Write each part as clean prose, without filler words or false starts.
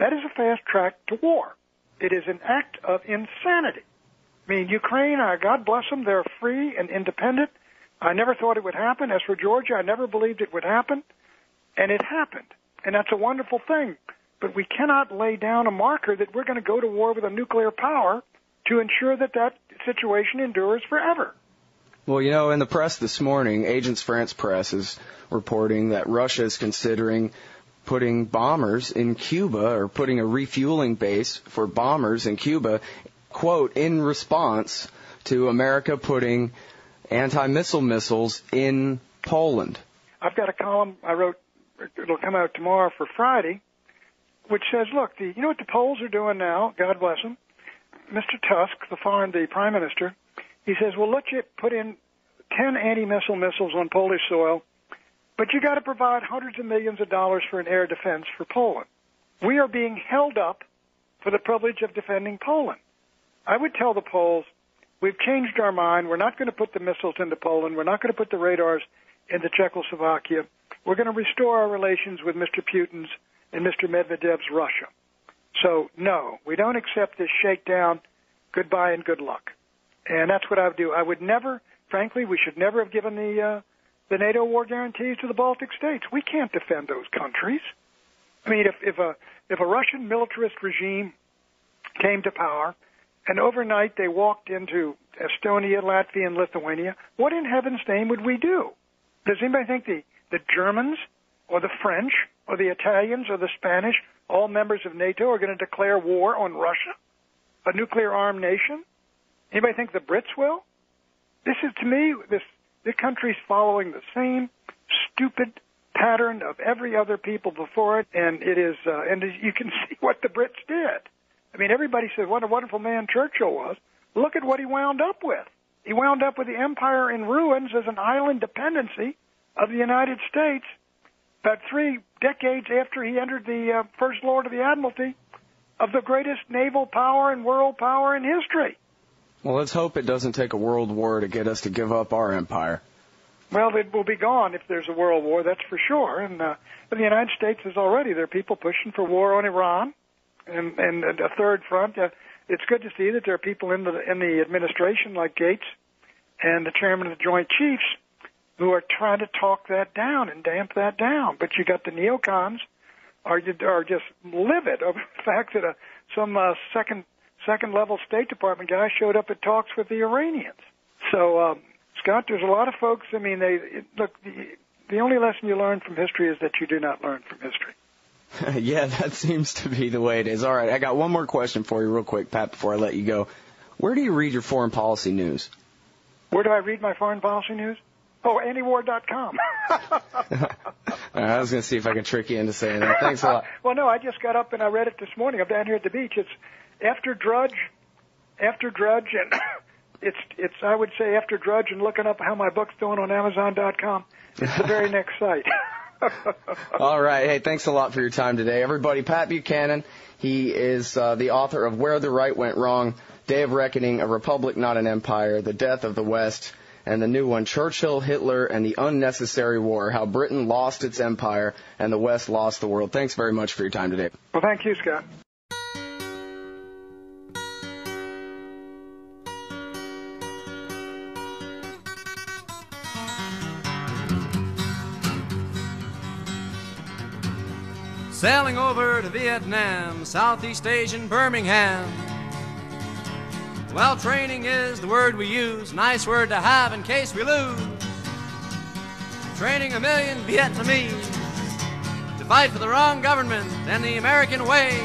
That is a fast track to war. It is an act of insanity. I mean, Ukraine, God bless them, they're free and independent. I never thought it would happen. As for Georgia, I never believed it would happen. And it happened. And that's a wonderful thing. But we cannot lay down a marker that we're going to go to war with a nuclear power to ensure that that situation endures forever. Well, you know, in the press this morning, Agence France Press is reporting that Russia is considering putting bombers in Cuba, or putting a refueling base for bombers in Cuba, quote, in response to America putting anti-missile missiles in Poland. I've got a column I wrote, it'll come out tomorrow for Friday, which says, look, you know what the Poles are doing now, God bless them, Mr. Tusk, the prime minister, he says, we'll let you put in 10 anti-missile missiles on Polish soil, but you got to provide hundreds of millions of dollars for an air defense for Poland. We are being held up for the privilege of defending Poland. I would tell the Poles, we've changed our mind. We're not going to put the missiles into Poland. We're not going to put the radars into Czechoslovakia. We're going to restore our relations with Mr. Putin's and Mr. Medvedev's Russia. So, no, we don't accept this shakedown. Goodbye and good luck. And that's what I would do. I would never, frankly, we should never have given the NATO war guarantees to the Baltic states. We can't defend those countries. I mean, if a Russian militarist regime came to power and overnight they walked into Estonia, Latvia, and Lithuania, what in heaven's name would we do? Does anybody think the Germans or the French or the Italians or the Spanish, all members of NATO, are going to declare war on Russia, a nuclear-armed nation? Anybody think the Brits will? This is, to me, this country's following the same stupid pattern of every other people before it, and it is, and you can see what the Brits did. I mean, everybody says what a wonderful man Churchill was. Look at what he wound up with. He wound up with the empire in ruins as an island dependency of the United States about 3 decades after he entered the First Lord of the Admiralty of the greatest naval power and world power in history. Well, let's hope it doesn't take a world war to get us to give up our empire. Well, it will be gone if there's a world war, that's for sure. And but the United States is already, there are people pushing for war on Iran and a third front. It's good to see that there are people in the administration like Gates and the chairman of the Joint Chiefs who are trying to talk that down and damp that down. But you got the neocons are just livid over the fact that some second-level State Department guy showed up at talks with the Iranians. So, Scott, there's a lot of folks, I mean, look, the only lesson you learn from history is that you do not learn from history. Yeah, that seems to be the way it is. All right, I got one more question for you real quick, Pat, before I let you go. Where do you read your foreign policy news? Where do I read my foreign policy news? Oh, Antiwar.com. I was going to see if I could trick you into saying that. Thanks a lot. Well, no, I just got up and I read it this morning. I'm down here at the beach. It's after Drudge, and it's I would say after Drudge and looking up how my book's doing on Amazon.com. It's the very next site. All right. Hey, thanks a lot for your time today. Everybody, Pat Buchanan, he is the author of Where the Right Went Wrong, Day of Reckoning, A Republic, Not an Empire, The Death of the West, and the new one, Churchill, Hitler, and the Unnecessary War, How Britain Lost Its Empire and the West Lost the World. Thanks very much for your time today. Well, thank you, Scott. Sailing over to Vietnam, Southeast Asian Birmingham. Well, training is the word we use, nice word to have in case we lose. Training 1 million Vietnamese to fight for the wrong government and the American way.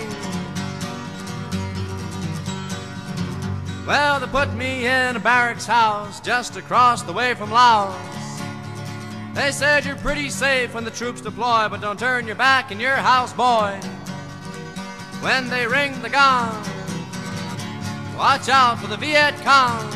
Well, they put me in a barracks house just across the way from Laos. They said you're pretty safe when the troops deploy, but don't turn your back in your house, boy. When they ring the gong, watch out for the Viet Cong.